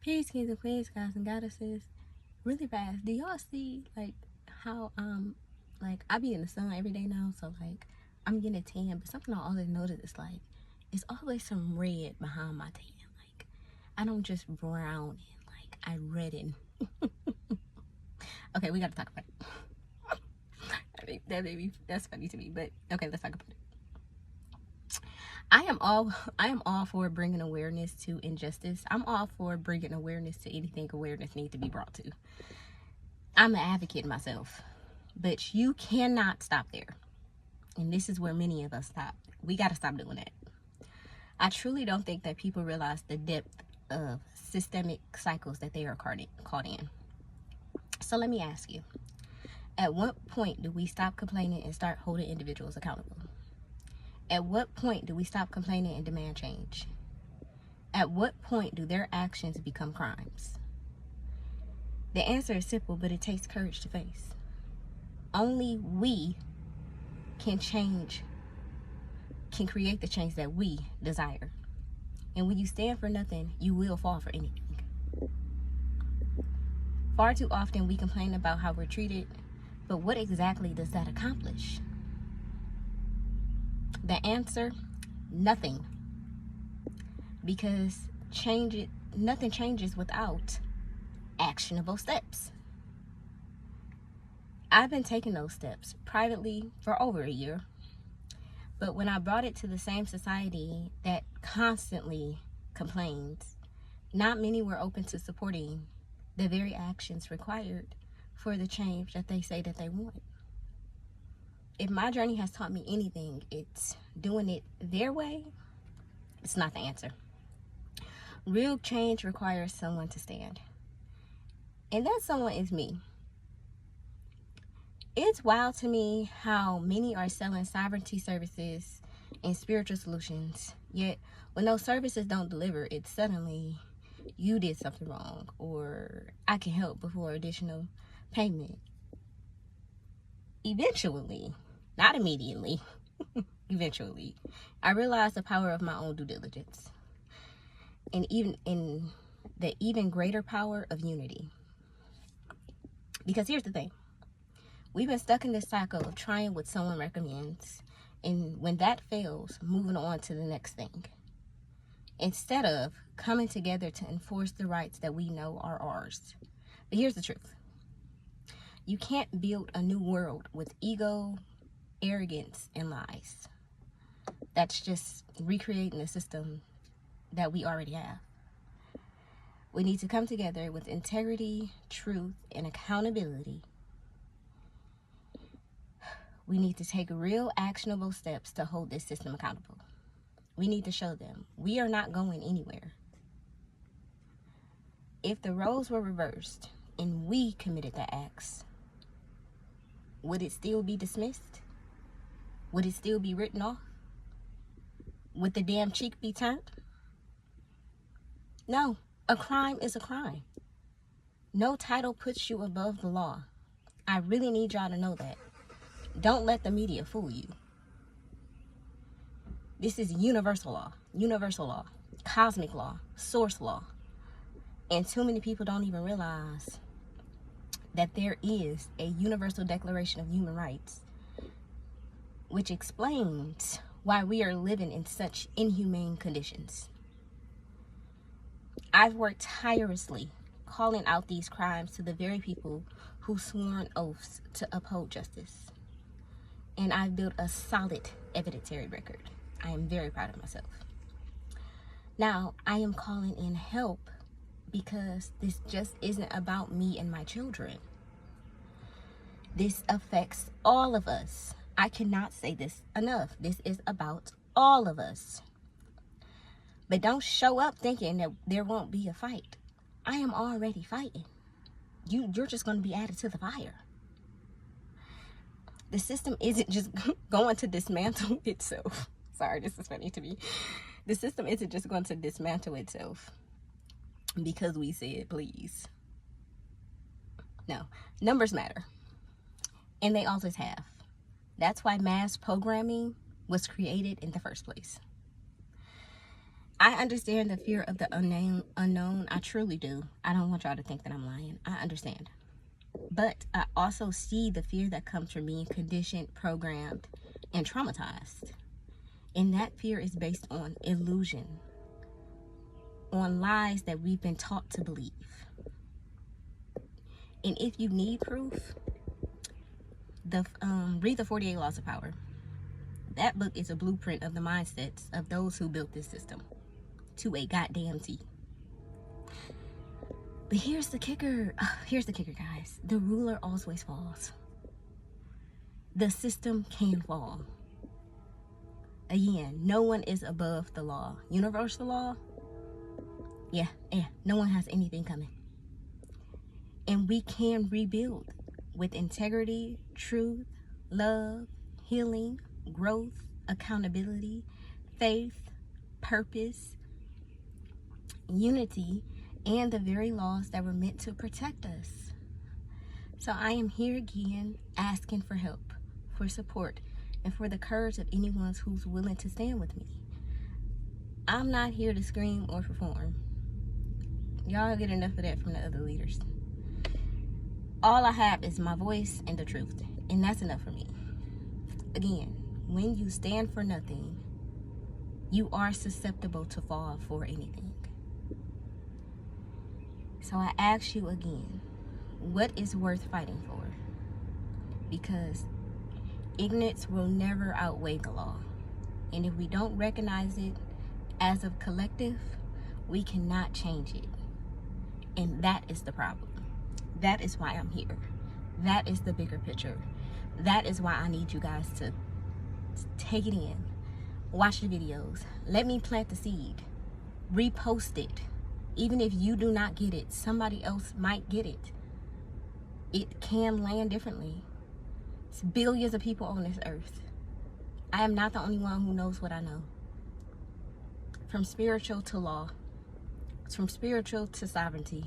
Peace, kings and queens, guys and goddesses. Really fast. Do y'all see like how like I be in the sun every day now, so like I'm getting a tan, but something I always notice is like it's always some red behind my tan. Like I don't just brown and like I redden. Okay, we gotta talk about it. That's funny to me, but okay, let's talk about it. I am all for bringing awareness to injustice. I'm all for bringing awareness to anything awareness needs to be brought to. I'm an advocate myself, but you cannot stop there. And this is where many of us stop. We got to stop doing that. I truly don't think that people realize the depth of systemic cycles that they are caught in. So let me ask you, at what point do we stop complaining and start holding individuals accountable? At what point do we stop complaining and demand change? At what point do their actions become crimes? The answer is simple, but it takes courage to face. Only we can create the change that we desire. And when you stand for nothing, you will fall for anything. Far too often we complain about how we're treated, but what exactly does that accomplish? The answer, nothing. Because nothing changes without actionable steps. I've been taking those steps privately for over a year. But when I brought it to the same society that constantly complains, not many were open to supporting the very actions required for the change that they say that they want. If my journey has taught me anything, it's doing it their way. It's not the answer. Real change requires someone to stand. And that someone is me. It's wild to me how many are selling sovereignty services and spiritual solutions, yet when those services don't deliver, it's suddenly you did something wrong, or I can help before additional payment. Eventually, not immediately, eventually, I realized the power of my own due diligence, and the even greater power of unity. Because here's the thing. We've been stuck in this cycle of trying what someone recommends, and when that fails, moving on to the next thing, instead of coming together to enforce the rights that we know are ours. But here's the truth. You can't build a new world with ego, arrogance, and lies. That's just recreating a system that we already have. We need to come together with integrity, truth, and accountability. We need to take real actionable steps to hold this system accountable. We need to show them we are not going anywhere. If the roles were reversed and we committed the acts, would it still be dismissed? Would it still be written off? Would the damn cheek be turned? No, a crime is a crime. No title puts you above the law. I really need y'all to know that. Don't let the media fool you. This is universal law, cosmic law, source law. And too many people don't even realize that there is a universal declaration of human rights, which explains why we are living in such inhumane conditions. I've worked tirelessly calling out these crimes to the very people who sworn oaths to uphold justice. And I've built a solid evidentiary record. I am very proud of myself. Now, I am calling in help because this just isn't about me and my children. This affects all of us. I cannot say this enough. This is about all of us. But don't show up thinking that there won't be a fight. I am already fighting. You're just going to be added to the fire. The system isn't just going to dismantle itself. Sorry, this is funny to me. The system isn't just going to dismantle itself because we said please. No, numbers matter. And they always have. That's why mass programming was created in the first place. I understand the fear of the unknown. I truly do. I don't want y'all to think that I'm lying. I understand. But I also see the fear that comes from being conditioned, programmed, and traumatized. And that fear is based on illusion, on lies that we've been taught to believe. And if you need proof, read the 48 Laws of Power. That book is a blueprint of the mindsets of those who built this system to a goddamn T. But here's the kicker. Here's the kicker, guys. The ruler always falls. The system can fall. Again, no one is above the law. Universal law, yeah, no one has anything coming. And we can rebuild with integrity, truth, love, healing, growth, accountability, faith, purpose, unity, and the very laws that were meant to protect us. So I am here again asking for help, for support, and for the courage of anyone who's willing to stand with me. I'm not here to scream or perform. Y'all get enough of that from the other leaders. All I have is my voice and the truth, and that's enough for me. Again, when you stand for nothing, you are susceptible to fall for anything. So I ask you again, what is worth fighting for? Because ignorance will never outweigh the law. And if we don't recognize it as a collective, we cannot change it. And that is the problem. That is why I'm here. That is the bigger picture. That is why I need you guys to take it in. Watch the videos. Let me plant the seed. Repost it. Even if you do not get it, somebody else might get it. It can land differently. It's billions of people on this earth. I am not the only one who knows what I know. From spiritual to law. From spiritual to sovereignty.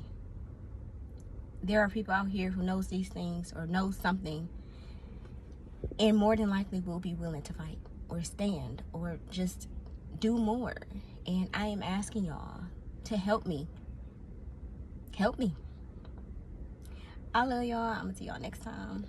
There are people out here who knows these things or knows something, and more than likely will be willing to fight or stand or just do more. And I am asking y'all to help me. Help me. I love y'all. I'm gonna see y'all next time.